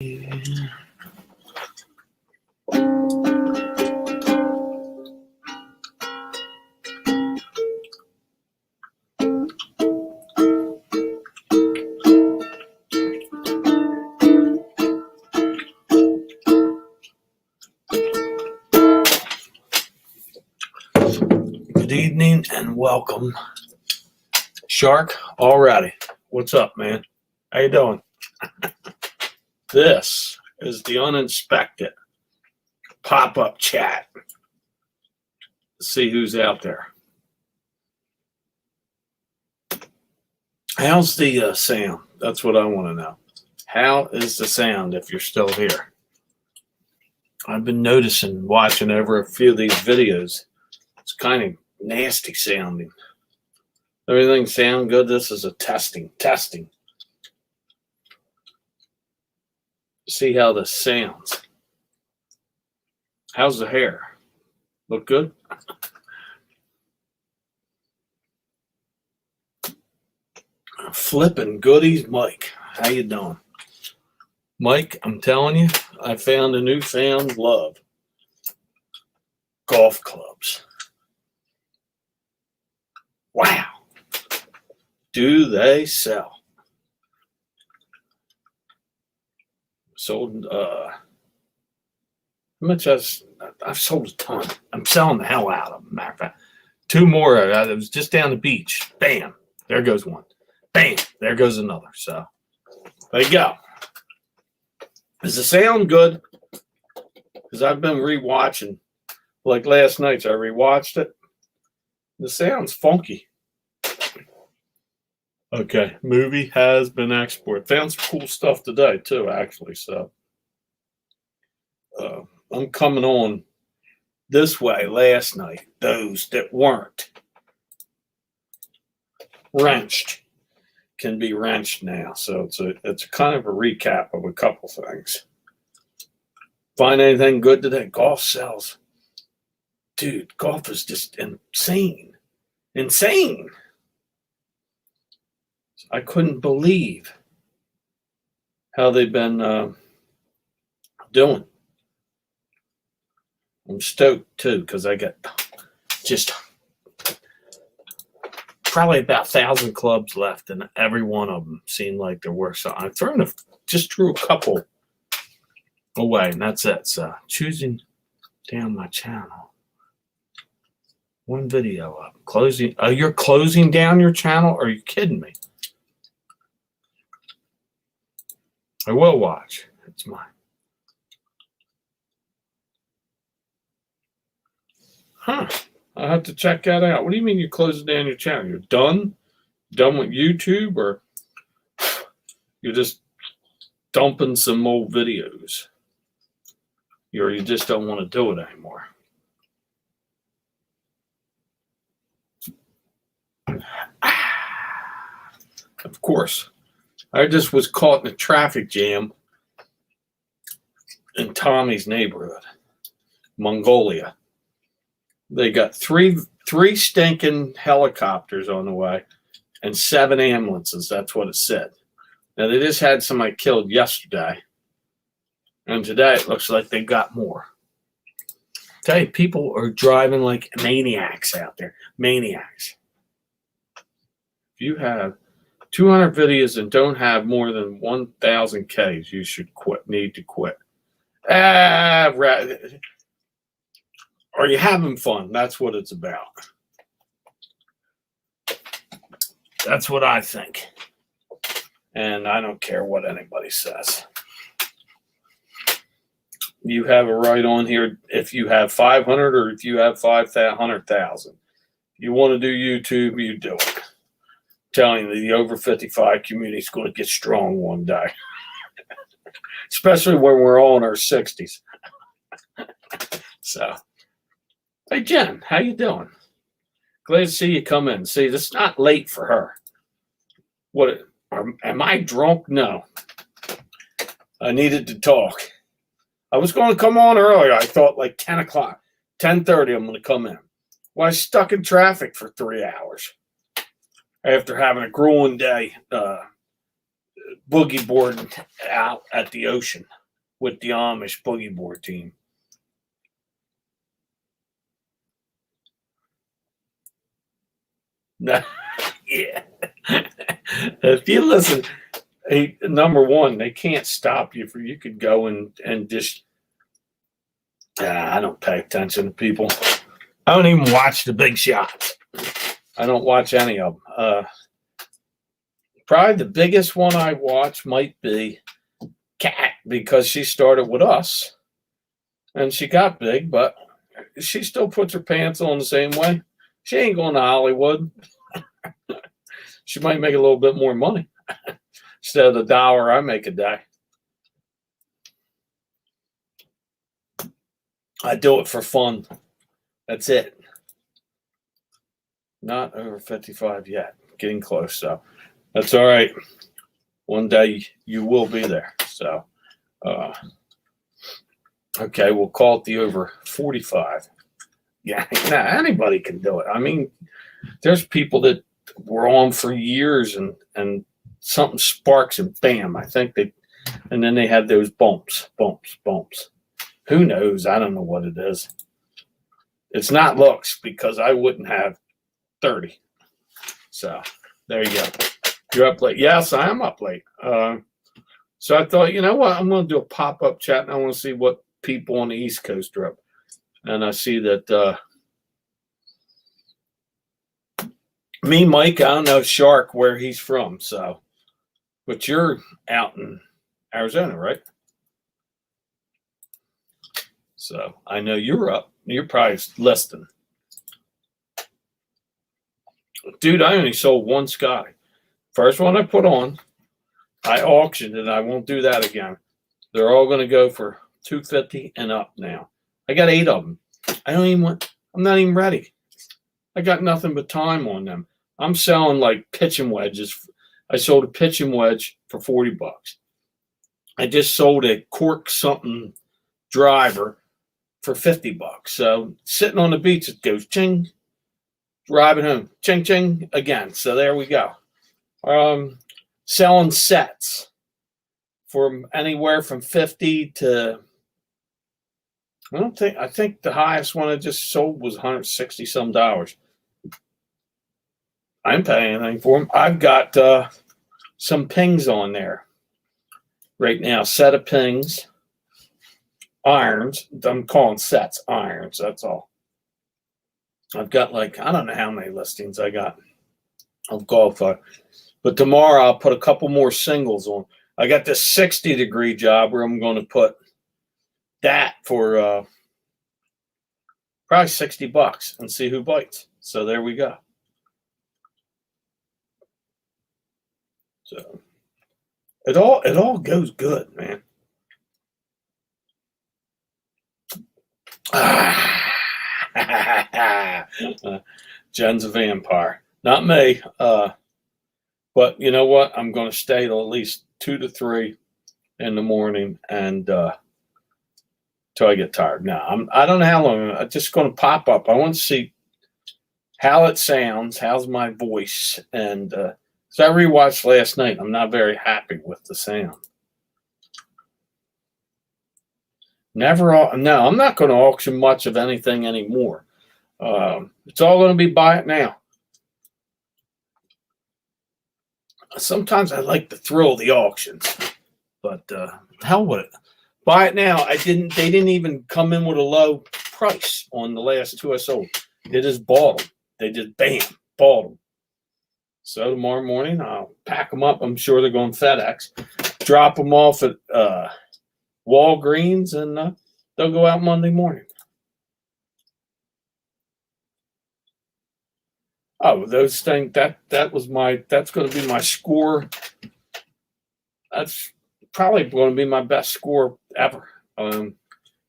Good evening and welcome. Shark, alrighty. What's up, man? How you doing? This is the uninspected pop-up chat. Let's see who's out there. How's the sound? That's what I want to know. How is the sound if you're still here? I've been noticing, watching over a few of these videos, it's kind of nasty sounding. Everything sound good? This is a testing. See how this sounds. How's the hair? Look good? Flippin Goodies, Mike. How you doing? Mike, I'm telling you, I found a newfound love. Golf clubs. Wow. Do they sell? Sold, how much I've sold a ton. I'm selling the hell out of them. Matter of fact, two more. It was just down the beach. Bam. There goes one. Bam. There goes another. So there you go. Does the sound good? Because I've been rewatching. Like last night, I rewatched it. The sound's funky. Okay, movie has been exported. Found some cool stuff today too, actually. So I'm coming on this way. Last night, those that weren't wrenched can be wrenched now. So it's a kind of a recap of a couple things. Find anything good today? Golf sells. Dude, golf is just insane. I couldn't believe how they've been doing. I'm stoked too because I got just probably about 1,000 clubs left, and every one of them seemed like they're worth something. I've just threw a couple away, and that's it. So choosing down my channel. One video up. Closing. You're closing down your channel? Are you kidding me? I will watch. It's mine. Huh. I'll have to check that out. What do you mean you're closing down your channel? You're done? Done with YouTube? Or you're just dumping some old videos? Or you just don't want to do it anymore? Of course. I just was caught in a traffic jam in Tommy's neighborhood, Mongolia. They got three stinking helicopters on the way and 7 ambulances. That's what it said. Now, they just had somebody killed yesterday. And today it looks like they got more. I tell you, people are driving like maniacs out there. Maniacs. If you have 200 videos and don't have more than 1,000 Ks, you should need to quit. Right. Are you having fun? That's what it's about. That's what I think. And I don't care what anybody says. You have a right on here if you have 500 or if you have 500,000. You want to do YouTube, you do it. Telling you the over 55 community is going to get strong one day, especially when we're all in our 60s. So, hey Jen, how you doing? Glad to see you come in. See, it's not late for her. What? Am I drunk? No. I needed to talk. I was going to come on earlier. I thought like 10 o'clock, 10:30. I'm going to come in. Well, I was stuck in traffic for 3 hours. After having a grueling day boogie boarding out at the ocean with the Amish boogie board team. No, yeah. If you listen, number one, they can't stop you. You could go and just. I don't pay attention to people. I don't even watch the big shots. I don't watch any of them. Probably the biggest one I watch might be Cat, because she started with us and she got big, but she still puts her pants on the same way. She ain't going to Hollywood. She might make a little bit more money instead of the $1 I make a day. I do it for fun. That's it. Not over 55 yet. Getting close, so that's all right. One day you will be there. So, okay, we'll call it the over 45. Yeah, anybody can do it. I mean, there's people that were on for years and something sparks and bam, and then they had those bumps. Who knows? I don't know what it is. It's not looks, because I wouldn't have 30. So there you go. You're up late. Yes, I am up late. So I thought, you know what? I'm going to do a pop-up chat, and I want to see what people on the East Coast are up. And I see that me, Mike, I don't know Shark where he's from. So, but you're out in Arizona, right? So I know you're up. You're probably listening. Dude, I only sold one Scotty. First one I put on, I auctioned it. I won't do that again. They're all going to go for $250 and up now. I got 8 of them. I'm not even ready. I got nothing but time on them. I'm selling like pitching wedges. I sold a pitching wedge for $40. I just sold a cork something driver for $50. So sitting on the beach, it goes ching, driving home, ching, ching again. So there we go. Selling sets for anywhere from 50 to, I think the highest one I just sold was $160 some. I didn't pay anything for them. I've got some pings on there right now. Set of pings. Irons. I'm calling sets irons. That's all. I've got I don't know how many listings I got of golf. But tomorrow I'll put a couple more singles on. I got this 60-degree job where I'm going to put that for probably $60 and see who bites. So there we go. So it all goes good, man. Jen's a vampire. Not me. But you know what? I'm going to stay till at least 2 to 3 in the morning and till I get tired. Now, I don't know how long. I'm just going to pop up. I want to see how it sounds. How's my voice? And so I rewatched last night. I'm not very happy with the sound. No, I'm not going to auction much of anything anymore. It's all going to be buy it now. Sometimes I like the thrill of the auctions, but hell with it. Buy it now. They didn't even come in with a low price on the last 2 I sold. They just bought them. They just bought them. So tomorrow morning I'll pack them up. I'm sure they're going FedEx. Drop them off at Walgreens, and they'll go out Monday morning. Oh, those things, that's going to be my score. That's probably going to be my best score ever. You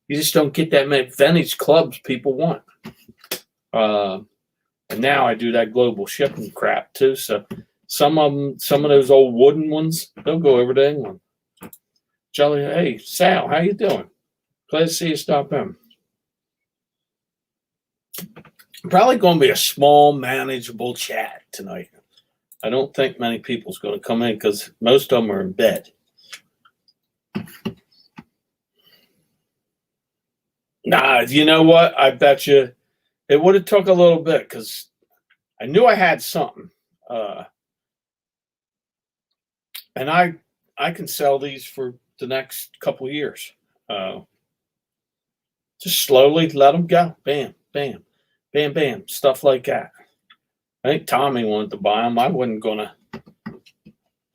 just don't get that many vintage clubs people want. And now I do that global shipping crap too. So some of those old wooden ones, they'll go over to England. Jolly, hey, Sal, how you doing? Glad to see you stop in. Probably going to be a small, manageable chat tonight. I don't think many people's going to come in because most of them are in bed. Nah, you know what? I bet you it would have took a little bit because I knew I had something. And I can sell these for the next couple of years. Just slowly let them go. Bam, bam, bam, bam. Stuff like that. I think Tommy wanted to buy them. I wasn't gonna.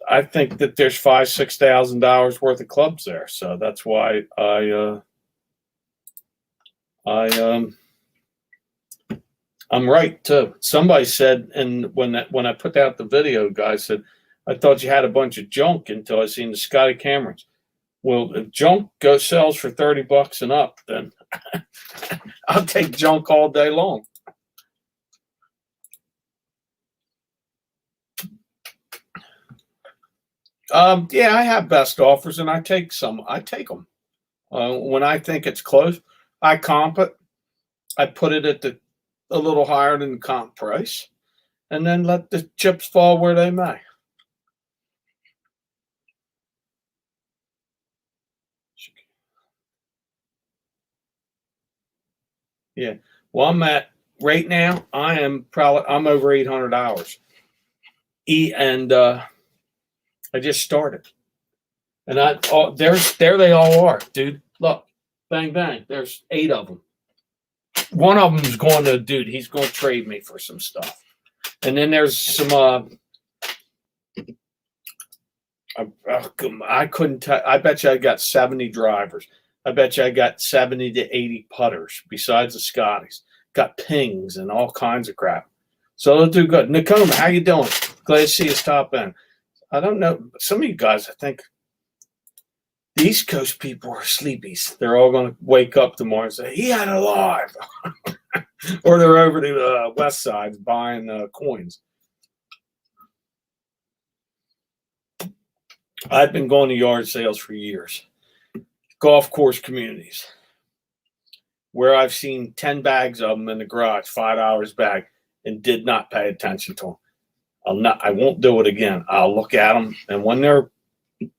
I think that there's $5,000-6,000 worth of clubs there, so that's why I'm right too. Somebody said, and when I put out the video, guy said, I thought you had a bunch of junk until I seen the Scotty Camerons. Well, if junk sells for $30 and up, then I'll take junk all day long. Yeah, I have best offers, and I take some. I take them when I think it's close. I comp it. I put it at a little higher than the comp price, and then let the chips fall where they may. Yeah. Well, I'm at right now. I'm over $800. And I just started, and there they all are, dude. Look, bang bang. There's 8 of them. One of them's going to dude. He's going to trade me for some stuff, and then there's some. I couldn't tell. I bet you I got 70 drivers. I bet you I got 70 to 80 putters besides the Scotties. Got pings and all kinds of crap. So they'll do good. Nakoma, how you doing? Glad to see you stop in. I don't know. Some of you guys, I think the East Coast people are sleepies. They're all going to wake up tomorrow and say, he had it live. Or they're over to the West Side buying coins. I've been going to yard sales for years. Golf course communities where I've seen 10 bags of them in the garage, $5 bag, and did not pay attention to them. I won't do it again. I'll look at them, and when they're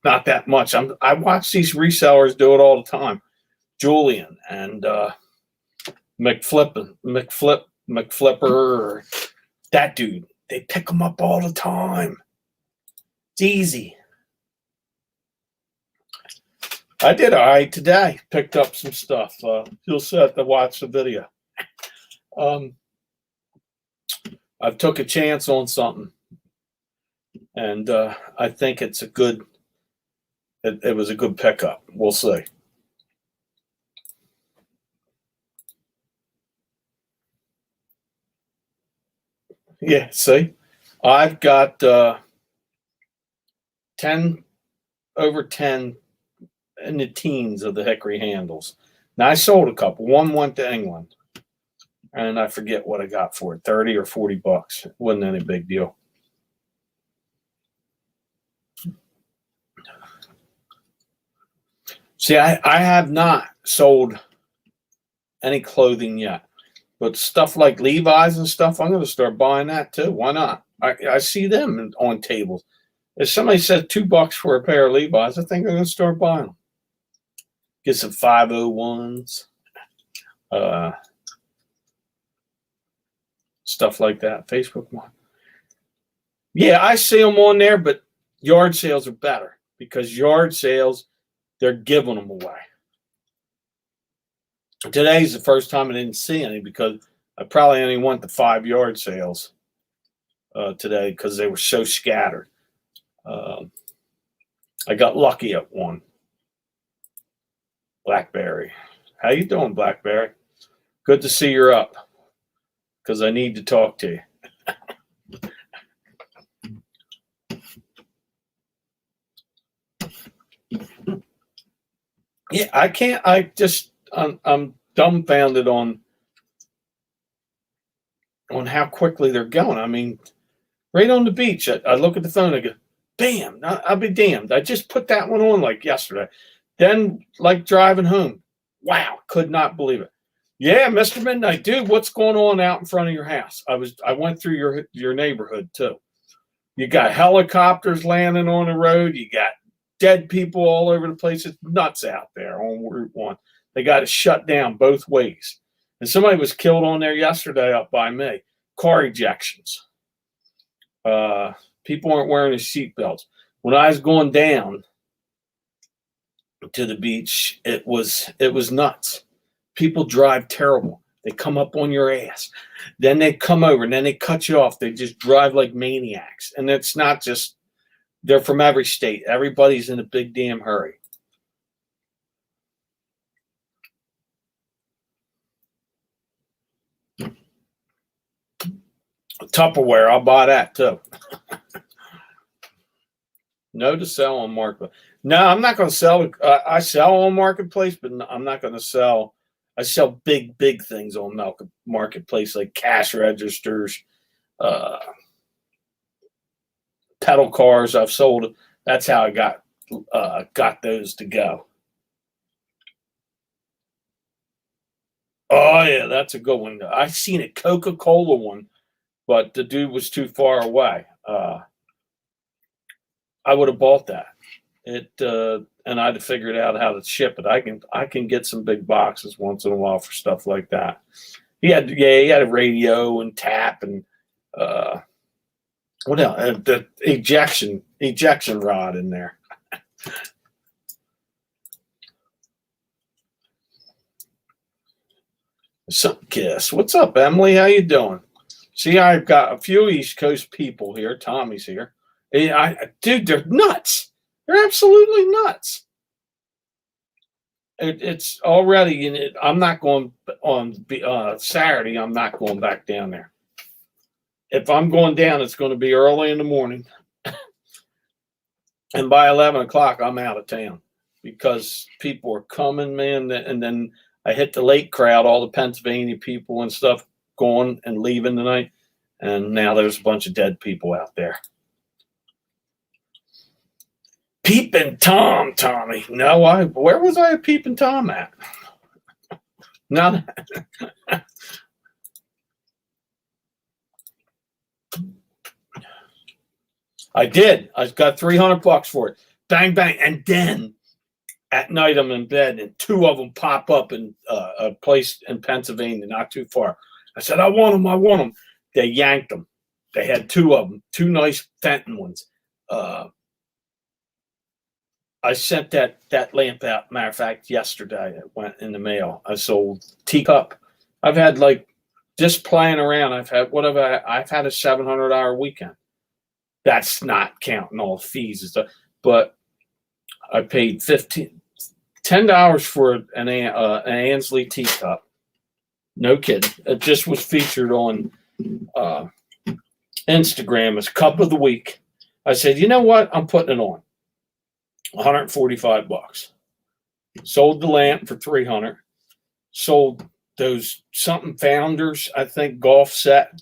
not that much, I watch these resellers do it all the time. Julian and McFlipper, that dude, they pick them up all the time. It's easy. I did all right today. Picked up some stuff. You'll have to watch the video. I took a chance on something, and I think it's a good. It was a good pickup. We'll see. Yeah, see, I've got 10 over 10 in the teens of the hickory handles. Now I sold a couple. One went to England, and I forget what I got for it, $30 or $40. It wasn't any big deal. See, I have not sold any clothing yet, but stuff like Levi's and stuff, I'm going to start buying that too. Why not? I see them on tables. If somebody says $2 for a pair of Levi's, I think I'm going to start buying them. Get some 501s, stuff like that. Facebook one. Yeah, I see them on there, but yard sales are better because yard sales, they're giving them away. Today's the first time I didn't see any because I probably only went to 5 yard sales today because they were so scattered. I got lucky at one. Blackberry. How you doing, Blackberry? Good to see you're up because I need to talk to you. Yeah, I can't. I'm dumbfounded on how quickly they're going. I mean, right on the beach, I look at the phone and I go, bam, I'll be damned. I just put that one on like yesterday. Then, like driving home, wow, could not believe it. Yeah, Mr. Midnight, dude, what's going on out in front of your house? I went through your neighborhood too. You got helicopters landing on the road. You got dead people all over the place. It's nuts out there on Route 1. They got to shut down both ways. And somebody was killed on there yesterday up by me. Car ejections. People aren't wearing their seatbelts. When I was going down to the beach, it was nuts. People drive terrible. They come up on your ass. Then they come over and then they cut you off. They just drive like maniacs. And it's not just, they're from every state. Everybody's in a big damn hurry. Tupperware, I'll buy that too. No to sell on Marketplace. No, I'm not going to sell. I sell on Marketplace, but I'm not going to sell. I sell big things on Marketplace, like cash registers, pedal cars. I've sold. That's how I got those to go. Oh yeah, that's a good one. I seen a Coca-Cola one, but the dude was too far away. I would have bought that. And I'd have figured out how to ship it. I can get some big boxes once in a while for stuff like that. He had a radio and tap and what else? The ejection rod in there. Kiss. What's up, Emily? How you doing? See, I've got a few East Coast people here. Tommy's here. Dude, they're nuts. They're absolutely nuts. It's already. I'm not going on Saturday. I'm not going back down there. If I'm going down, it's going to be early in the morning, and by 11 o'clock, I'm out of town because people are coming, man. And then I hit the lake crowd, all the Pennsylvania people and stuff going and leaving tonight, and now there's a bunch of dead people out there. Peeping Tom, Tommy. No, where was I a Peeping Tom at? No. I did. I got $300 for it. Bang, bang. And then at night I'm in bed and two of them pop up in a place in Pennsylvania, not too far. I said, I want them. They yanked them. They had two of them, two nice Fenton ones. I sent that lamp out, matter of fact, yesterday. It went in the mail. I sold teacup. I've had just playing around. I've had a $700 weekend. That's not counting all fees and stuff. But I paid $10 for an Ansley teacup. No kidding. It just was featured on Instagram as cup of the week. I said, you know what? I'm putting it on. $145. Sold the lamp for $300. Sold those something Founders, I think, golf set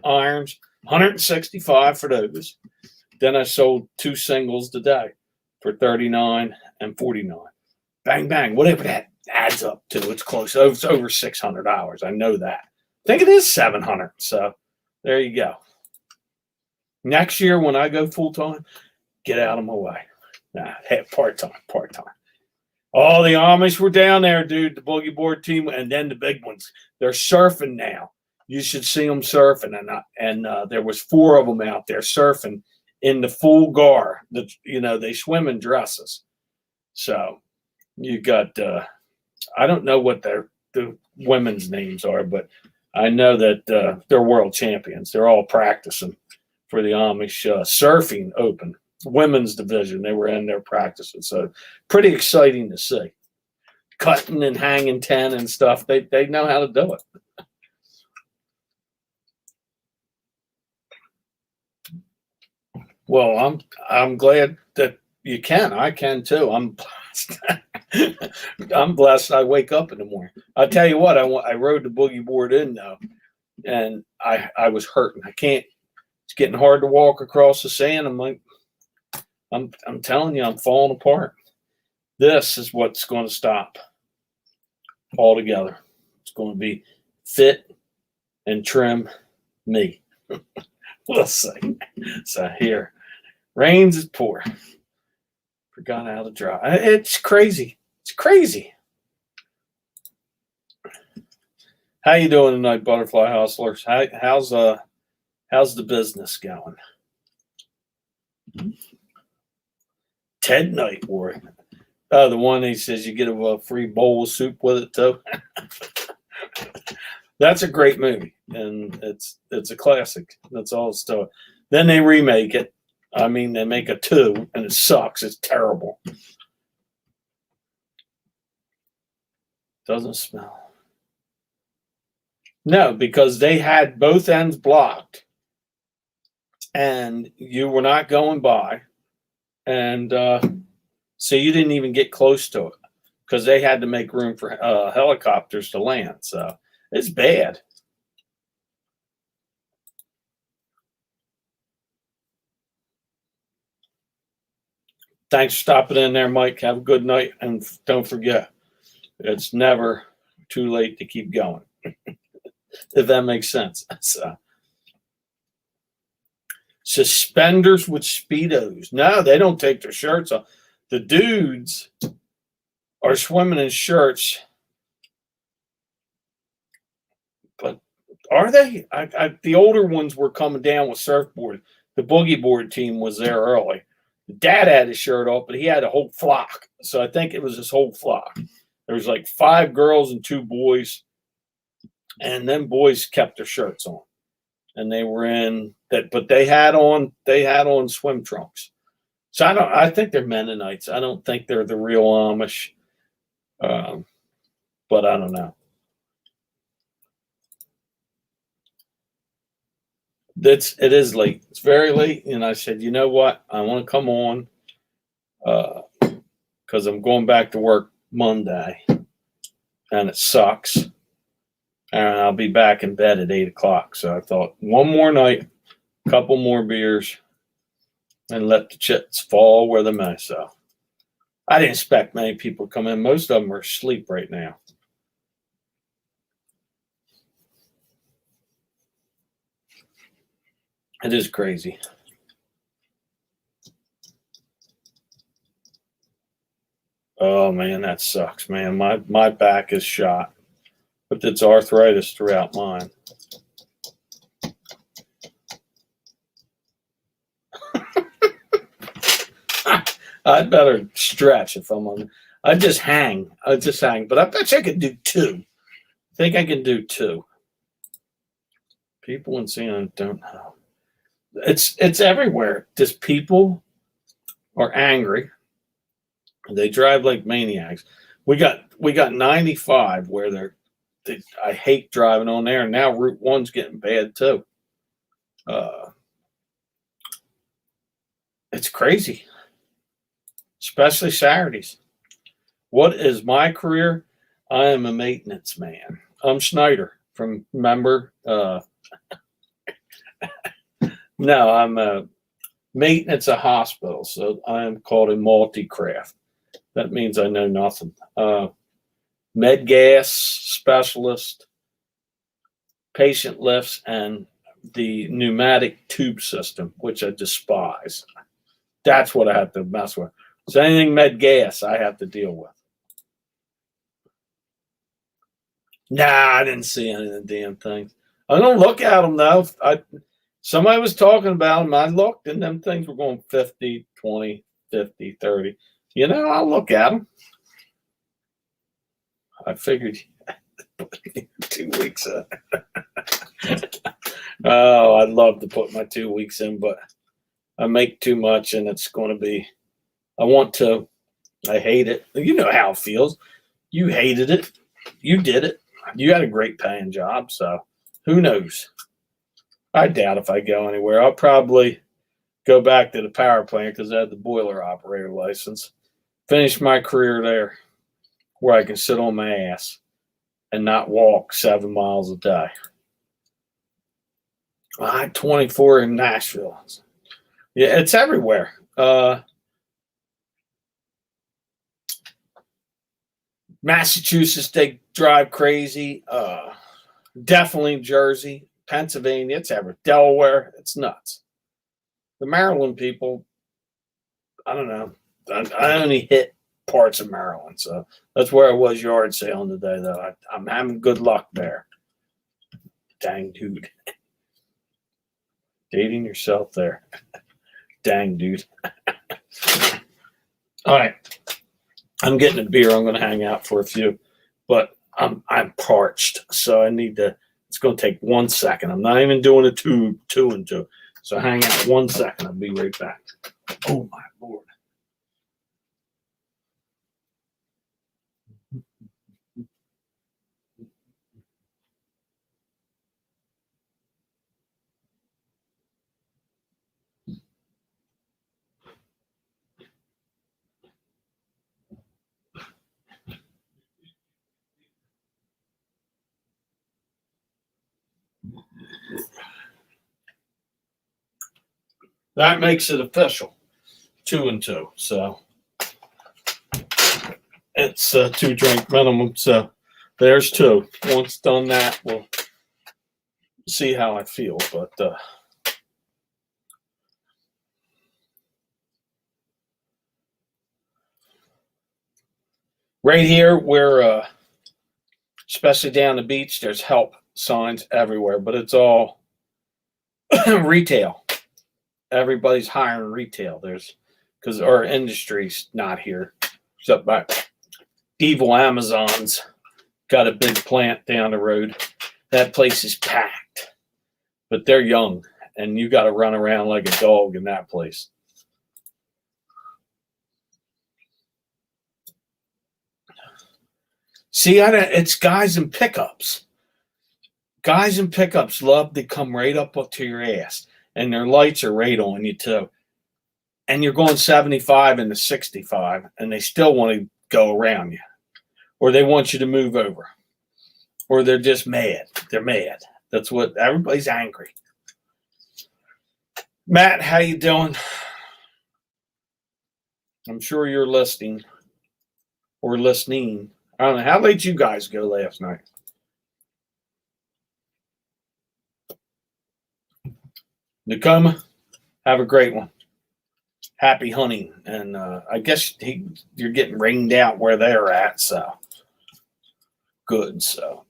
irons, $165 for those. Then I sold two singles today for $39 and $49. Bang bang, whatever that adds up to, it's close. It's over $600. I know that. I think it is $700. So there you go. Next year when I go full time, get out of my way. Nah, part time. All the Amish were down there, dude. The boogie board team, and then the big ones. They're surfing now. You should see them surfing, and there was 4 of them out there surfing in the full gar. They swim in dresses. So you got I don't know what the women's names are, but I know that they're world champions. They're all practicing for the Amish surfing open. Women's division. They were in there practicing. So pretty exciting to see. Cutting and hanging 10 and stuff. They know how to do it. Well, I'm glad that you can. I can too. I'm blessed. I'm blessed I wake up in the morning. I'll tell you what, I rode the boogie board in though, and I was hurting. It's getting hard to walk across the sand. I'm like, I'm telling you, I'm falling apart. This is what's going to stop altogether. It's going to be fit and trim me. We'll see. So here, rains is poor. Forgot how to draw. It's crazy. It's crazy. How you doing tonight, Butterfly Hustlers? How's the business going? Ted Knight wore it. The one he says you get a free bowl of soup with it too. That's a great movie, and it's a classic. That's all it's to it. Then they remake it. I mean, they make a 2, and it sucks. It's terrible. Doesn't smell. No, because they had both ends blocked, and you were not going by, and so you didn't even get close to it because they had to make room for helicopters to land. So it's bad. Thanks for stopping in there, Mike. Have a good night, and don't forget, it's never too late to keep going. If that makes sense. So, suspenders with Speedos. No, they don't take their shirts off. The dudes are swimming in shirts. But are they? The older ones were coming down with surfboard. The boogie board team was there early. Dad had his shirt off, but he had a whole flock. So I think it was his whole flock. There was like 5 girls and 2 boys. And them boys kept their shirts on. And they were in that, but they had on swim trunks. So I think they're Mennonites. I don't think they're the real Amish. But I don't know. It is late. It's very late. And I said, you know what? I want to come on because I'm going back to work Monday. And it sucks. And I'll be back in bed at 8 o'clock. So I thought one more night, a couple more beers, and let the chips fall where they may. So I didn't expect many people to come in. Most of them are asleep right now. It is crazy. Oh, man, that sucks, man. My back is shot. But it's arthritis throughout mine. I'd better stretch if I'm on. I'd just hang. But I bet you I could do 2. I think I can do 2. People in Siena don't know. It's everywhere. Just people are angry. They drive like maniacs. We got 95 where I hate driving on there, and now Route 1's getting bad too. It's crazy, especially Saturdays. What is my career? I am a maintenance man. I'm Schneider from, remember? No, I'm a maintenance of hospital, so I am called a multi-craft. That means I know nothing. Med gas specialist, patient lifts, and the pneumatic tube system, which I despise. That's what I have to mess with. So anything med gas, I have to deal with. Nah, I didn't see any of the damn things. I don't look at them, though. Somebody was talking about them. I looked, and them things were going 50, 20, 50, 30. You know, I'll look at them. I figured 2 weeks in. Oh, I'd love to put my 2 weeks in, but I make too much, and it's going to be. I want to. I hate it. You know how it feels. You hated it. You did it. You had a great paying job, so who knows? I doubt if I go anywhere. I'll probably go back to the power plant because I had the boiler operator license. Finish my career there where I can sit on my ass and not walk 7 miles a day. I 24 in Nashville. Yeah, it's everywhere. Massachusetts, they drive crazy. Definitely Jersey. Pennsylvania, it's everywhere. Delaware, it's nuts. The Maryland people, I don't know. I only hit parts of Maryland, so that's where I was yard sailing today, though. I'm having good luck there. Dang, dude. Dating yourself there. Dang, dude. All right. I'm getting a beer. I'm going to hang out for a few, but I'm parched, so I need to. It's going to take 1 second. I'm not even doing a two and two. So hang out 1 second. I'll be right back. Oh my Lord. That makes it official. 2 and 2. So it's a 2 drink minimum. So there's 2. Once done that, we'll see how I feel. But right here, where especially down the beach, there's help signs everywhere, but it's all retail. Everybody's hiring retail. Because our industry's not here. Except by evil Amazons got a big plant down the road. That place is packed. But they're young, and you got to run around like a dog in that place. See, it's guys in pickups. Guys in pickups love to come right up to your ass, and their lights are right on you too. And you're going 75 into 65, and they still want to go around you, or they want you to move over, or they're just mad. They're mad. That's what everybody's angry. Matt, how you doing? I'm sure you're listening or listening. I don't know. How late you guys go last night? Nakoma, have a great one. Happy hunting. And I guess you're getting rained out where they're at, so good. So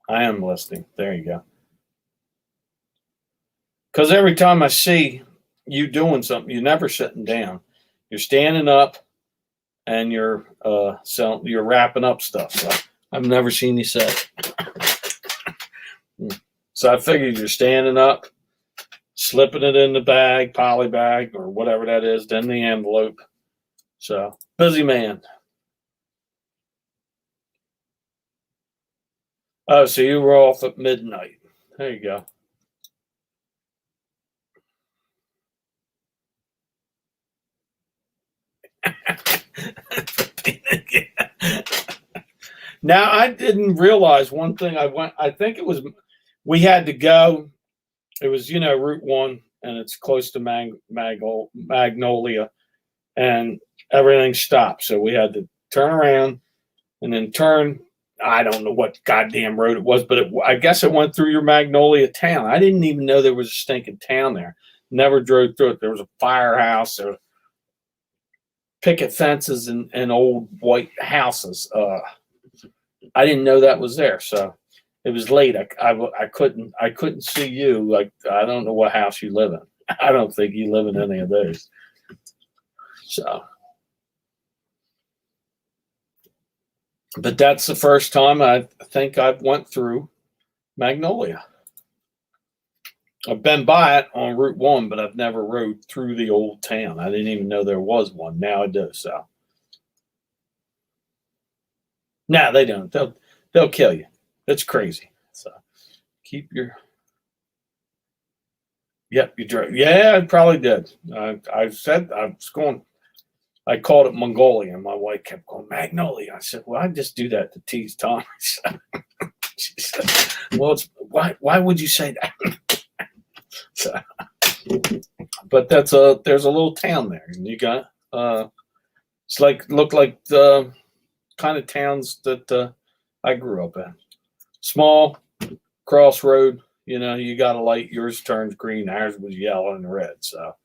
I am listening. There you go. Because every time I see you doing something, you're never sitting down. You're standing up and you're wrapping up stuff. So I've never seen you sit. So I figured you're standing up, slipping it in the bag, poly bag, or whatever that is, then the envelope. So busy man. Oh, so you were off at midnight. There you go. Now, I didn't realize one thing. I think we had to go. It was, Route 1, and it's close to Magnolia, and everything stopped. So we had to turn around and then turn. I don't know what goddamn road it was, but I guess it went through your Magnolia town. I didn't even know there was a stinking town there. Never drove through it. There was a firehouse. There were picket fences and old white houses. I didn't know that was there. So it was late. I couldn't see you. Like, I don't know what house you live in. I don't think you live in any of those. So, but that's the first time I think I've went through Magnolia. I've been by it on Route 1, but I've never rode through the old town. I didn't even know there was one. Now I do. So, no, they don't. They'll kill you. It's crazy. So, keep your. Yep, you drove. Yeah, I probably did. I said I was going. I called it Mongolia, and my wife kept going Magnolia. I said, "Well, I just do that to tease Tommy." She said, "Well, why would you say that?" So, but there's a little town there, and you got look like the kind of towns that I grew up in. Small crossroad, you know, you got a light, yours turns green, ours was yellow and red. So,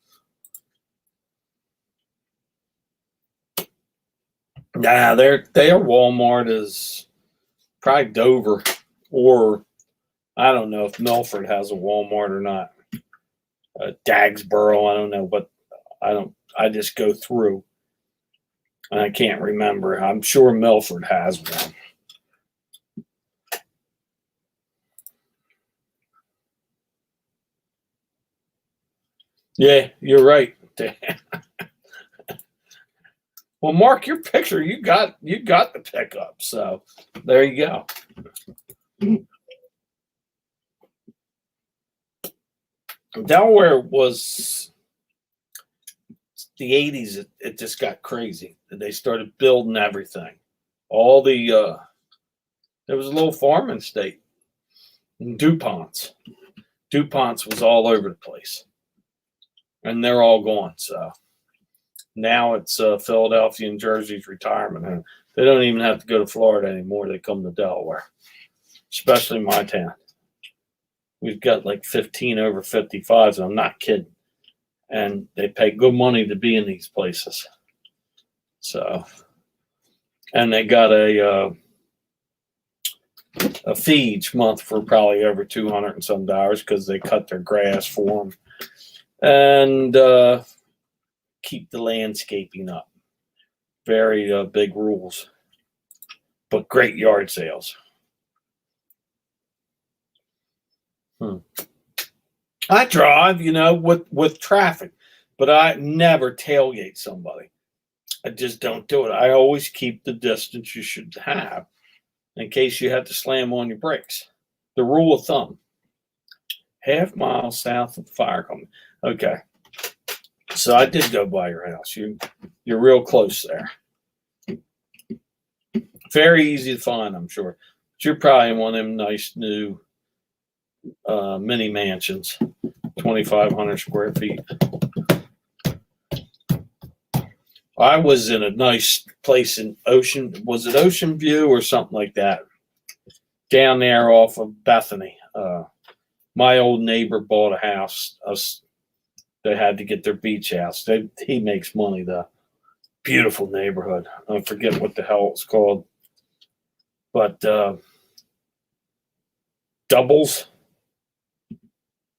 nah, their Walmart is probably Dover, or I don't know if Milford has a Walmart or not. Dagsboro, I don't know, but I just go through and I can't remember. I'm sure Milford has one. Yeah, you're right. Well, Mark, your picture, you got the pickup. So there you go. Delaware was the 80s. It just got crazy. They started building everything. All the there was a little farming state. DuPont's was all over the place, and they're all gone. So now it's Philadelphia and Jersey's retirement home. They don't even have to go to Florida anymore. They come to Delaware, especially my town. We've got like 15 over 55s, and I'm not kidding. And they pay good money to be in these places. So, and they got a fee each month for probably over $200 and some because they cut their grass for them and keep the landscaping up. Very big rules, but great yard sales. I drive, you know, with traffic, but I never tailgate somebody. I just don't do it. I always keep the distance you should have in case you have to slam on your brakes. The rule of thumb: half mile south of the fire company. Okay, so I did go by your house. You're real close there. Very easy to find, I'm sure. But you're probably in one of them nice new mini mansions, 2,500 square feet. I was in a nice place in was it Ocean View or something like that? Down there off of Bethany. My old neighbor bought a house. They had to get their beach house. He makes money though. Beautiful neighborhood. I forget what the hell it's called. But doubles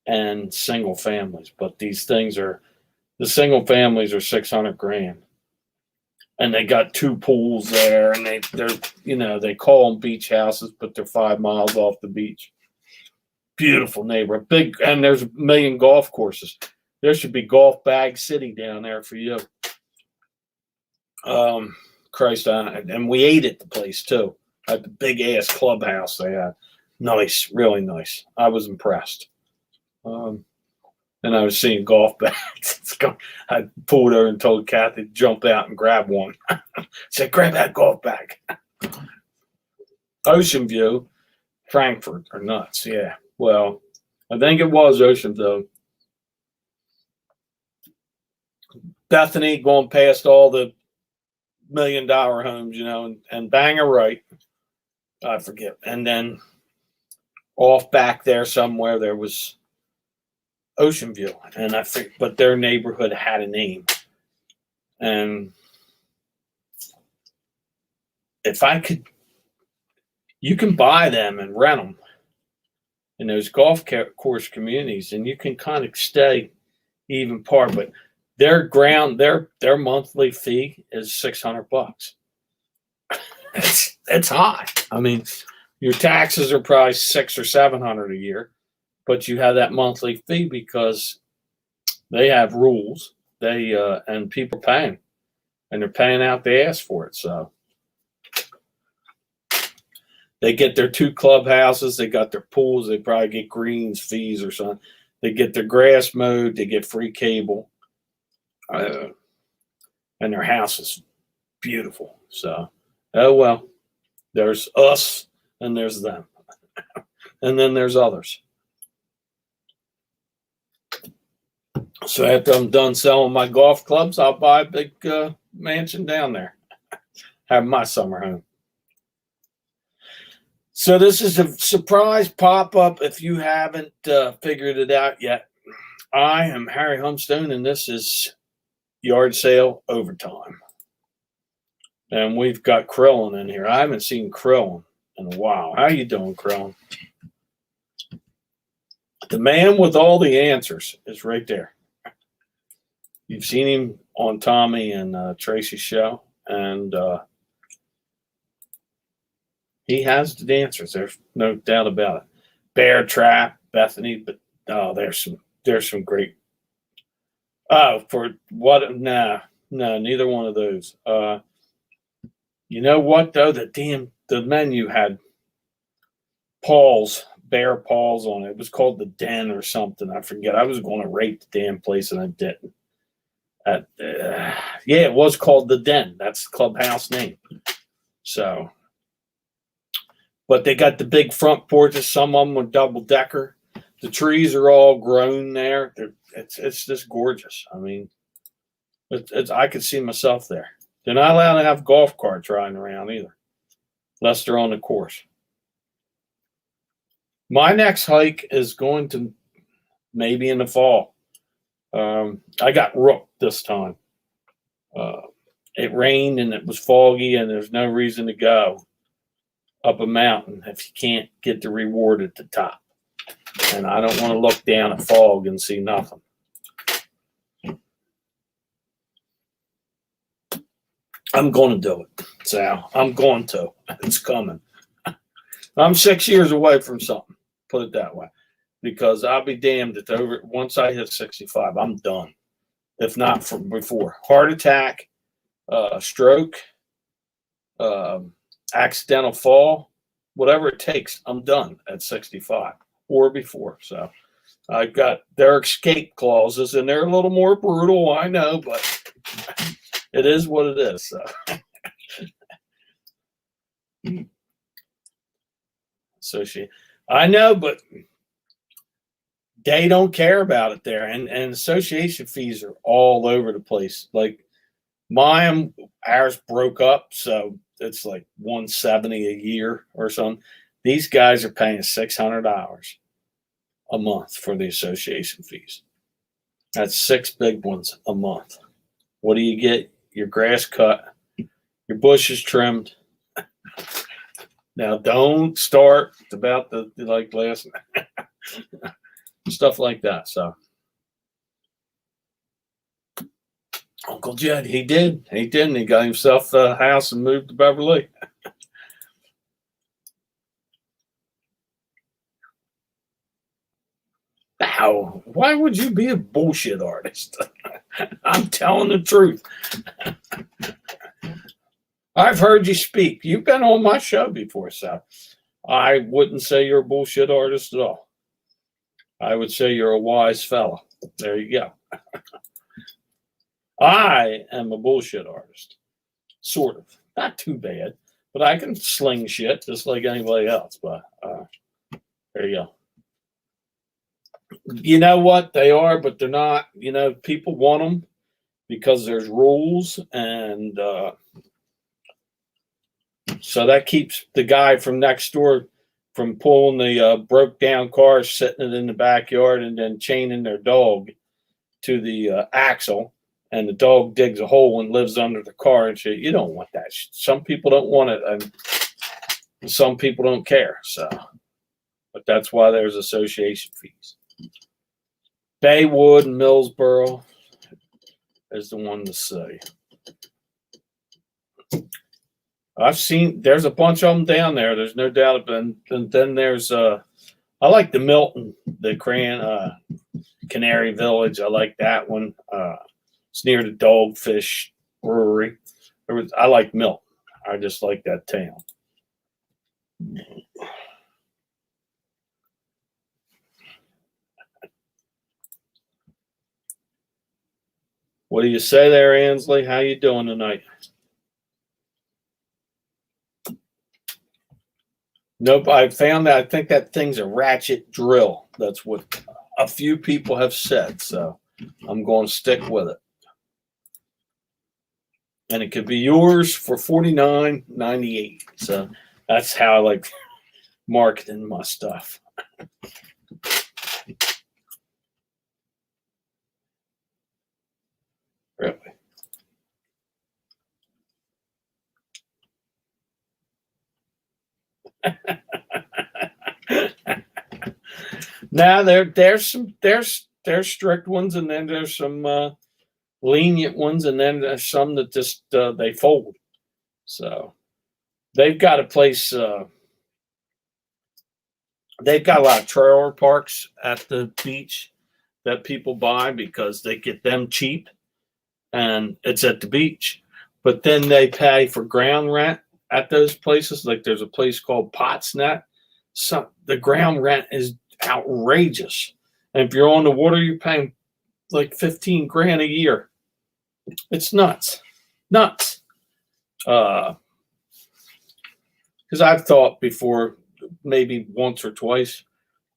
and single families. But these things the single families are $600,000. And they got 2 pools there, and they're you know, they call them beach houses, but they're 5 miles off the beach. Beautiful neighborhood, big, and there's a million golf courses. There should be Golf Bag City down there for you. Christ, and we ate at the place too, at the big ass clubhouse they had. Nice, really nice. I was impressed. And I was seeing golf bags. I pulled over and told Kathy to jump out and grab one. Said, grab that golf bag. Ocean View, Frankfurt are nuts. Yeah. Well, I think it was Ocean View. Bethany going past all the $1 million homes, you know, and Banger Right. I forget. And then off back there somewhere, there was Ocean View, and I think, but their neighborhood had a name. And if I could, you can buy them and rent them in those golf course communities, and you can kind of stay even par. But their monthly fee is $600. It's high. I mean, your taxes are probably $600 or $700 a year. But you have that monthly fee because they have rules. And people are paying, and they're paying out the ass for it. So they get their 2 clubhouses. They got their pools. They probably get greens fees or something. They get their grass mowed. They get free cable, and their house is beautiful. So, oh well, there's us and there's them, and then there's others. So after I'm done selling my golf clubs, I'll buy a big mansion down there. Have my summer home. So this is a surprise pop-up if you haven't figured it out yet. I am Harry Humstone, and this is Yard Sale Overtime. And we've got Krillin in here. I haven't seen Krillin in a while. How you doing, Krillin? The man with all the answers is right there. You've seen him on Tommy and Tracy's show, and he has the answers. There's no doubt about it. Bear Trap, Bethany, but there's some great. Oh, for what? No, neither one of those. You know what though? The menu had bear paws on it. It was called the Den or something. I forget. I was going to rate the damn place and I didn't. Yeah, it was called the Den. That's the clubhouse name. So. But they got the big front porches. Some of them are double decker. The trees are all grown there. It's just gorgeous. I mean, I could see myself there. They're not allowed to have golf carts riding around either, unless they're on the course. My next hike is going to maybe in the fall. I got rooked this time. It rained and it was foggy, and there's no reason to go up a mountain if you can't get the reward at the top. And I don't want to look down at fog and see nothing. I'm going to do it, Sal. I'm going to. It's coming. I'm 6 years away from something, put it that way. Because I'll be damned if once I hit 65, I'm done. If not from before. Heart attack, stroke, accidental fall, whatever it takes, I'm done at 65 or before. So I've got their escape clauses, and they're a little more brutal, I know, but it is what it is. So I know, but they don't care about it there, and association fees are all over the place. Like ours broke up, so it's like $170 a year or something. These guys are paying $600 a month for the association fees. That's 6 big ones a month. What do you get? Your grass cut, your bushes trimmed. Now don't start about the like last stuff like that. So Uncle Jed, he did. He did, and he got himself a house and moved to Beverly. How? Why would you be a bullshit artist? I'm telling the truth. I've heard you speak. You've been on my show before, so I wouldn't say you're a bullshit artist at all. I would say you're a wise fella. There you go. I am a bullshit artist. Sort of. Not too bad. But I can sling shit just like anybody else. But there you go. You know what? They are, but they're not. You know, people want them because there's rules. And so that keeps the guy from next door from pulling the broke down car, sitting it in the backyard, and then chaining their dog to the axle. And the dog digs a hole and lives under the car and shit. You don't want that shit. Some people don't want it, and some people don't care. So, but that's why there's association fees. Baywood and Millsboro is the one to say. I've seen there's a bunch of them down there. There's no doubt. And then there's I like the Milton, the Canary Village. I like that one. It's near the Dogfish Brewery. I like Milton. I just like that town. What do you say there, Ansley? How you doing tonight? Nope, I found that. I think that thing's a ratchet drill. That's what a few people have said. So I'm going to stick with it. And it could be yours for $49.98. So that's how I like. marketing my stuff. Really? Now there's strict ones, and then there's some lenient ones, and then there's some that just they fold. So they've got a place. They've got a lot of trailer parks at the beach that people buy because they get them cheap, and it's at the beach. But then they pay for ground rent at those places. Like there's a place called Potsnet. So the ground rent is outrageous. And if you're on the water, you're paying like 15 grand a year. It's nuts. Nuts. Because I've thought before, maybe once or twice,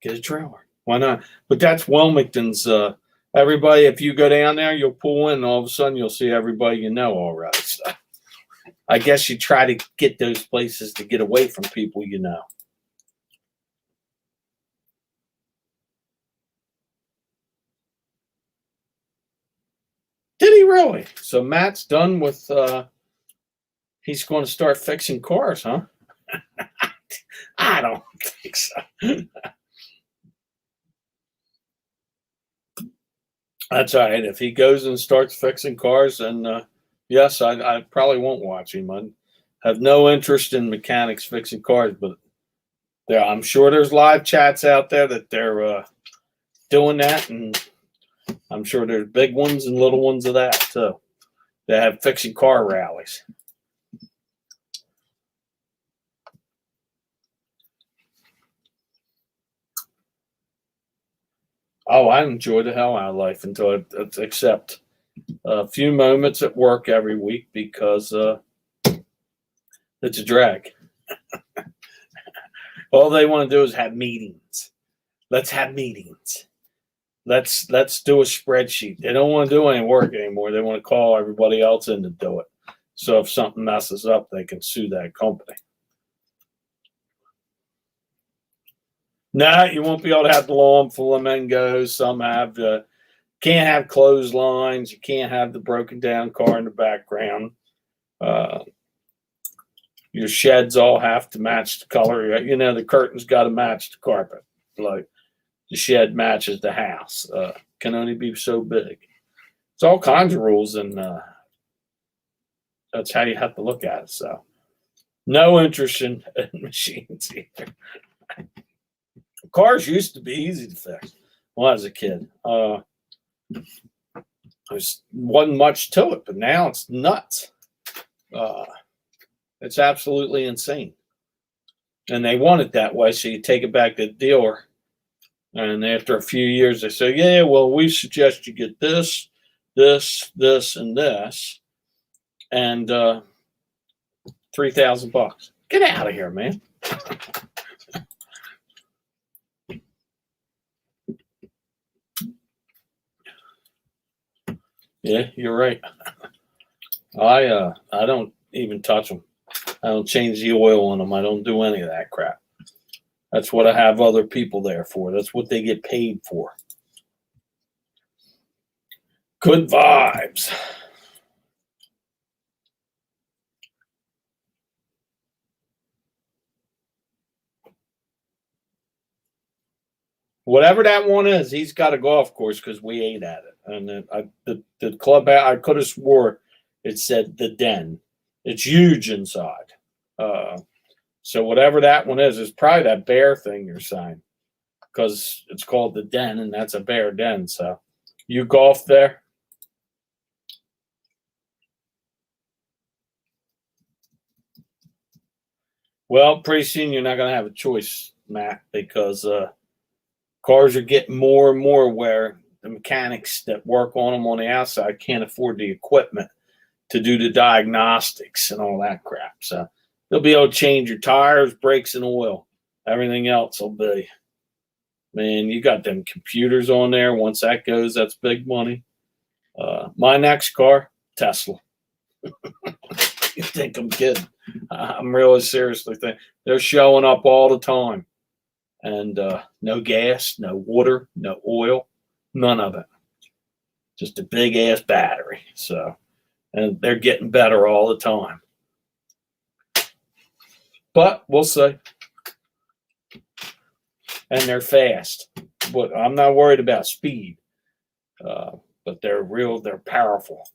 get a trailer. Why not? But that's Wilmington's. Everybody, if you go down there, you'll pull in, and all of a sudden you'll see everybody you know already. So I guess you try to get those places to get away from people you know. Did he really? So Matt's done with, he's going to start fixing cars, huh? I don't think so. That's all right. If he goes and starts fixing cars, then yes, I probably won't watch him. I have no interest in mechanics fixing cars, but I'm sure there's live chats out there that they're doing that, and I'm sure there's big ones and little ones of that too. They have fixing car rallies. Oh, I enjoy the hell out of life until I accept a few moments at work every week because it's a drag. All they want to do is have meetings. Let's have meetings. Let's do a spreadsheet. They don't want to do any work anymore. They want to call everybody else in to do it. So if something messes up, they can sue that company. No, you won't be able to have the lawn full of flamingos. Some have can't have clotheslines. You can't have the broken down car in the background. Your sheds all have to match the color. You know, the curtains got to match the carpet. Like the shed matches the house. Can only be so big. It's all kinds of rules, and that's how you have to look at it. So, no interest in machines either. Cars used to be easy to fix when I was a kid. There wasn't much to it, but now it's nuts. It's absolutely insane. And they want it that way, so you take it back to the dealer. And after a few years, they say, yeah, well, we suggest you get this, this, this, and this. And $3,000. Get out of here, man. Yeah, you're right. I don't even touch them. I don't change the oil on them. I don't do any of that crap. That's what I have other people there for. That's what they get paid for. Good vibes. Whatever that one is, he's got a golf course because we ate at it. And the club, I could have swore it said the Den. It's huge inside. So whatever that one is probably that bear thing you're saying, because it's called the Den, and that's a bear den. So you golf there? Well, pretty soon you're not going to have a choice, Matt, because cars are getting more and more where the mechanics that work on them on the outside can't afford the equipment to do the diagnostics and all that crap. So they'll be able to change your tires, brakes, and oil. Everything else will be. Man, you got them computers on there. Once that goes, that's big money. My next car, Tesla. think I'm kidding. I'm really seriously thinking they're showing up all the time. And no gas, no water, no oil, none of it. Just a big ass battery. So, and they're getting better all the time. But we'll see. And they're fast. But I'm not worried about speed. But they're powerful.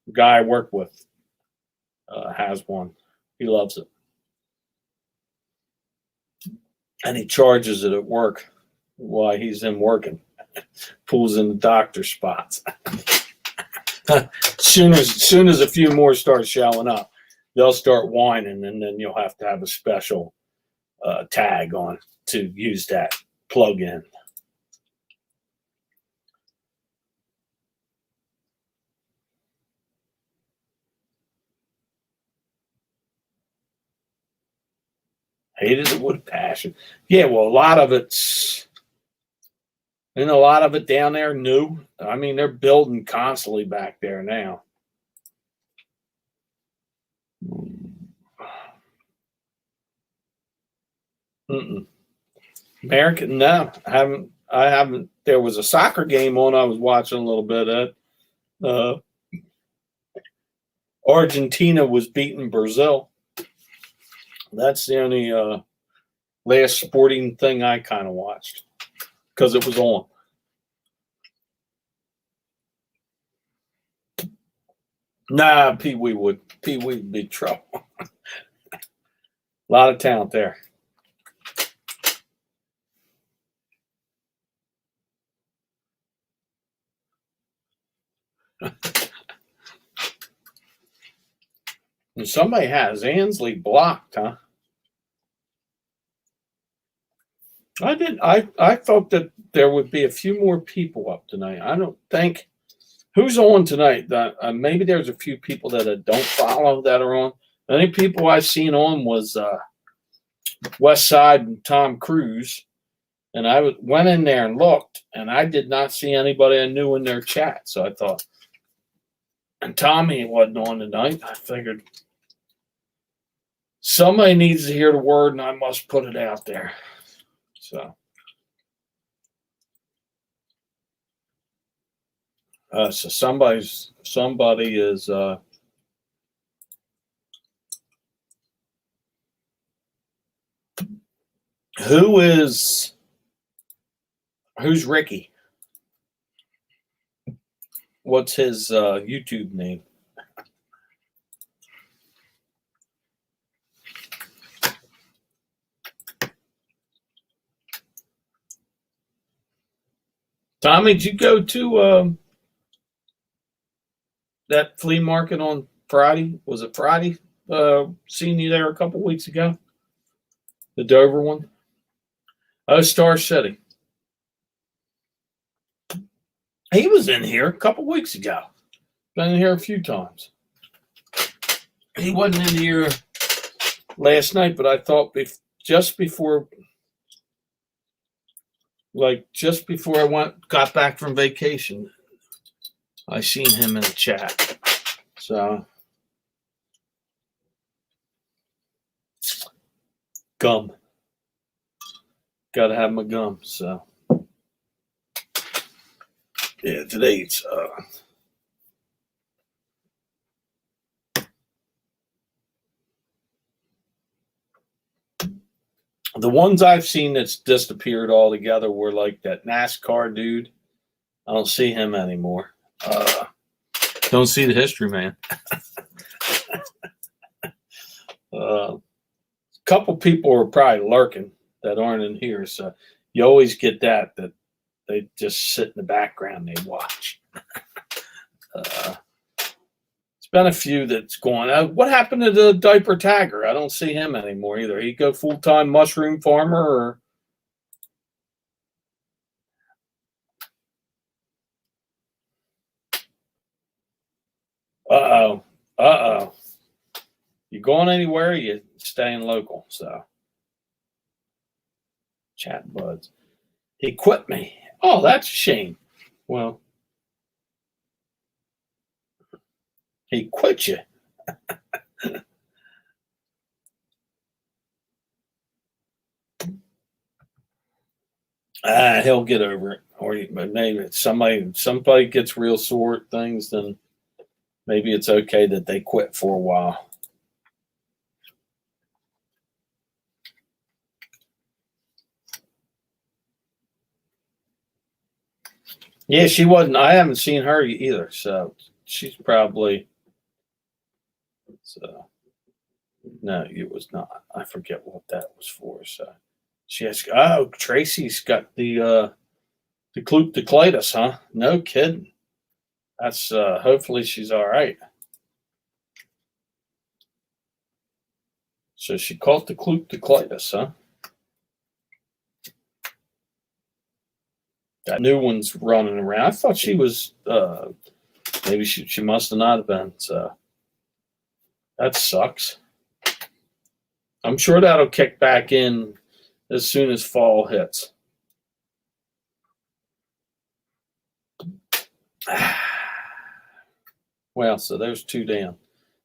The guy I work with has one. He loves it. And he charges it at work while he's in working. Pulls in the doctor spots. soon as a few more start showing up, they'll start whining, and then you'll have to have a special tag on to use that plug-in. Hated it with a passion. Yeah, well, a lot of it down there new. I mean, they're building constantly back there now. American, no, I haven't. There was a soccer game on. I was watching a little bit of. Argentina was beating Brazil. That's the only last sporting thing I kind of watched because it was on. Nah, Pee Wee would be trouble. A lot of talent there. And somebody has Ansley blocked, huh? I thought that there would be a few more people up tonight. I don't think. Who's on tonight? Maybe there's a few people that I don't follow that are on. The only people I've seen on was West Side and Tom Cruise. And I went in there and looked, and I did not see anybody I knew in their chat. So I thought, and Tommy wasn't on tonight. I figured somebody needs to hear the word, and I must put it out there. So, somebody is who's Ricky? What's his YouTube name? Tommy, did you go to that flea market on Friday? Was it Friday? Seen you there a couple weeks ago. The Dover one. Oh, Star City. He was in here a couple weeks ago. Been in here a few times. He wasn't in here last night, but I thought just before I got back from vacation, I seen him in the chat. So, gum. Got to have my gum. So, yeah, today's the ones I've seen that's disappeared altogether were like that NASCAR dude. I don't see him anymore. Don't see the history man. A couple people are probably lurking that aren't in here, so you always get that they just sit in the background and they watch. It's been a few that's going. What happened to the diaper tagger? I don't see him anymore either. He go full-time mushroom farmer or. Uh-oh. You going anywhere? You staying local, so. Chat buds. He quit me. Oh, that's a shame. Well, he quit you. He'll get over it. Or maybe somebody gets real sore at things, then maybe it's okay that they quit for a while. Yeah, she wasn't. I haven't seen her either, so she's probably. So no, it was not. I forget what that was for. So she has. Oh, Tracy's got the colitis, huh? No kidding. That's hopefully she's all right. So she caught the colitis, huh? That new one's running around. I thought she was maybe she must have not have been. So that sucks. I'm sure that'll kick back in as soon as fall hits. Well, so there's two down.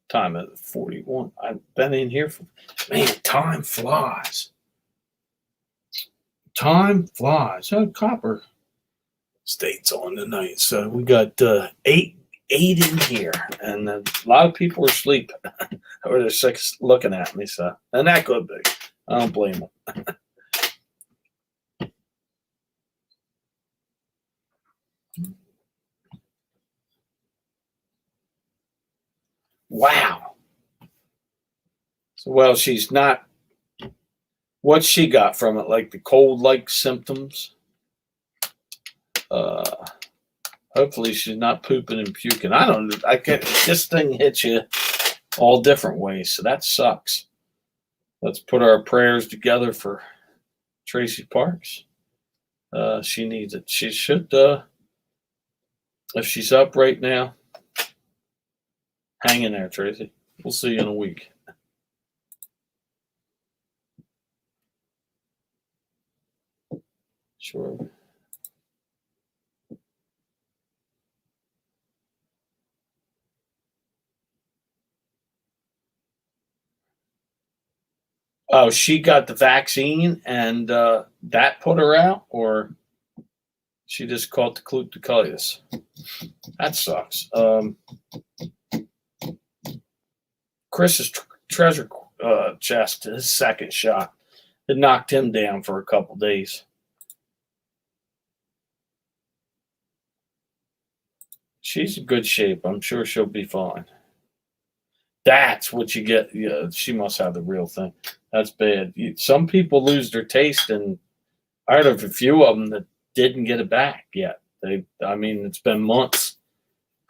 Time at 41. I've been in here for, man, time flies. Time flies. Oh, Copper State's on tonight. So we got eight in here, and a lot of people are asleep or they're sick looking at me. So, and that could be. I don't blame them. Wow. So, well, she's not. What she got from it, like the cold-like symptoms. Hopefully, she's not pooping and puking. I don't. I get this thing hits you all different ways, so that sucks. Let's put our prayers together for Tracy Parks. She needs it. She should. If she's up right now, hang in there, Tracy. We'll see you in a week. Sure. Oh, she got the vaccine and that put her out, or she just caught the colitis. That sucks. Chris's treasure chest, his second shot, it knocked him down for a couple days. She's in good shape. I'm sure she'll be fine. That's what you get. Yeah, she must have the real thing. That's bad. Some people lose their taste, and I heard of a few of them that didn't get it back yet. I mean, it's been months.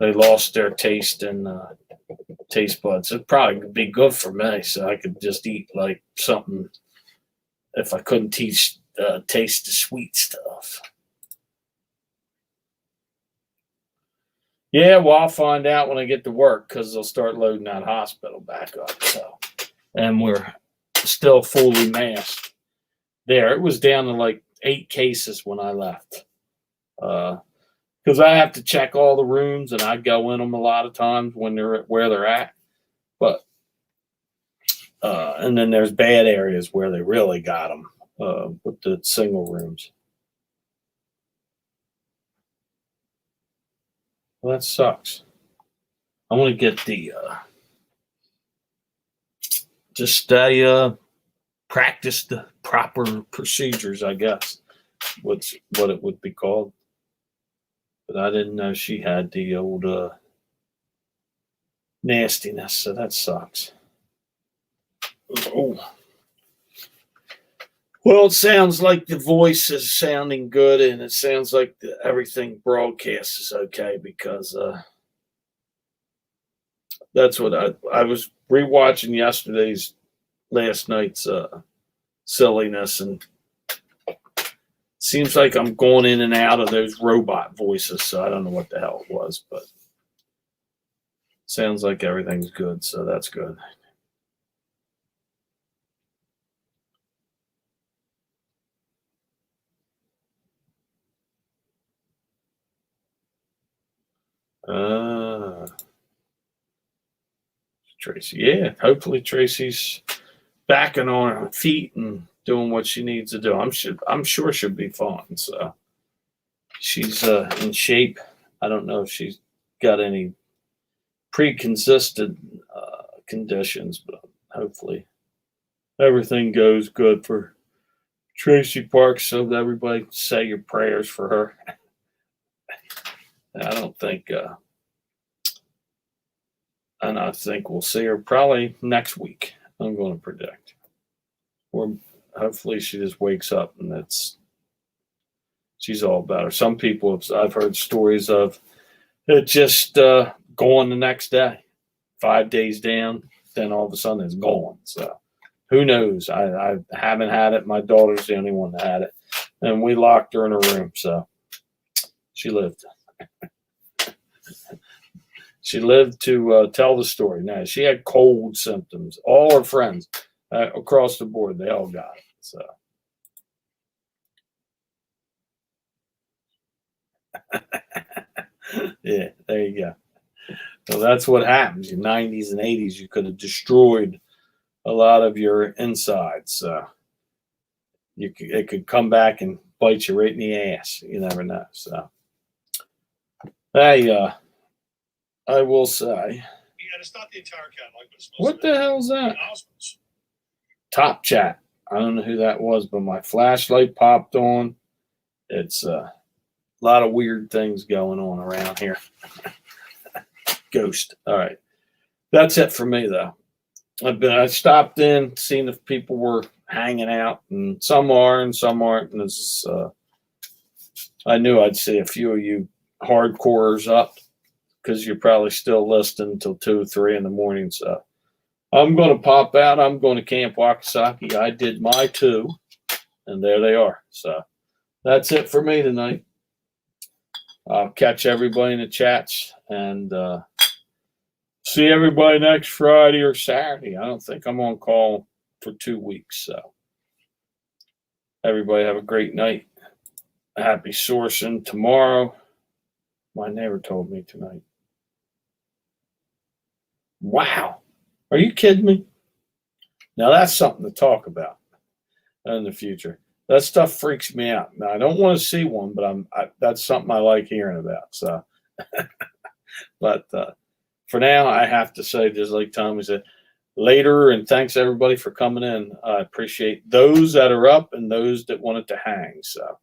They lost their taste and taste buds. It'd probably be good for me, so I could just eat like something if I couldn't taste the sweet stuff. Yeah, well, I'll find out when I get to work because they'll start loading that hospital back up. So, and we're still fully masked. There, it was down to like 8 cases when I left. Because I have to check all the rooms, and I go in them a lot of times when they're at where they're at. But and then there's bad areas where they really got them with the single rooms. Well, that sucks. I want to get the just practice the proper procedures, I guess. What it would be called. But I didn't know she had the old nastiness, so that sucks. Oh. Well, it sounds like the voice is sounding good, and it sounds like everything broadcast is okay because that's what I was rewatching last night's silliness, and seems like I'm going in and out of those robot voices, so I don't know what the hell it was, but sounds like everything's good, so that's good. Uh, Tracy. Yeah, hopefully Tracy's backing on her feet and doing what she needs to do. I'm sure she'll be fine. So she's in shape. I don't know if she's got any pre-consistent conditions, but hopefully everything goes good for Tracy Parks. So everybody say your prayers for her. I don't think, and I think we'll see her probably next week. I'm going to predict. Or hopefully she just wakes up and she's all better. Some people I've heard stories of it just going the next day, 5 days down, then all of a sudden it's gone. So who knows? I haven't had it. My daughter's the only one that had it, and we locked her in her room. So she lived. She lived to tell the story. Now, she had cold symptoms. All her friends across the board, they all got it. So, yeah, there you go. So that's what happens. In the 90s and 80s, you could have destroyed a lot of your insides. It could come back and bite you right in the ass. You never know. So, hey, I will say. It's not the entire cat like it's supposed What the hell's that? Top chat. I don't know who that was, but my flashlight popped on. It's a lot of weird things going on around here. Ghost. All right. That's it for me, though. I stopped in, seen if people were hanging out, and some are and some aren't. And I knew I'd see a few of you hardcores up, because you're probably still listening until 2, 3 in the morning. So I'm going to pop out. I'm going to Camp Wakasaki. I did my 2, and there they are. So that's it for me tonight. I'll catch everybody in the chats and see everybody next Friday or Saturday. I don't think I'm on call for 2 weeks. So everybody have a great night. Happy sourcing tomorrow. My neighbor told me tonight. Wow. Are you kidding me? Now that's something to talk about in the future. That stuff freaks me out. Now I don't want to see one, but that's something I like hearing about. So, but for now, I have to say, just like Tommy said, later, and thanks everybody for coming in. I appreciate those that are up and those that wanted to hang. So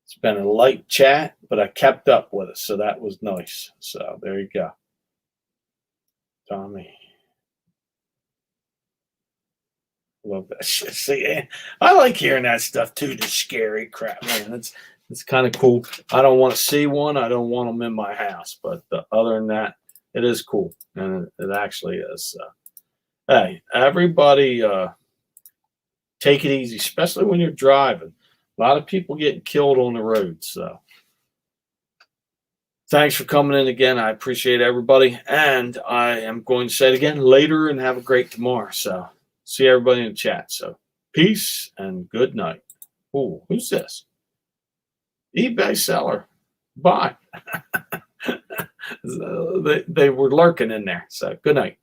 it's been a light chat, but I kept up with it, so that was nice. So there you go. Tommy. Love that shit. See, I like hearing that stuff too, the scary crap, man. It's kind of cool. I don't want to see one. I don't want them in my house. But other than that, it is cool. And it actually is. Hey, everybody take it easy, especially when you're driving. A lot of people getting killed on the road. So thanks for coming in again. I appreciate everybody. And I am going to say it again later and have a great tomorrow. So see everybody in the chat. So peace and good night. Ooh, who's this? eBay seller. Bye. They were lurking in there. So good night.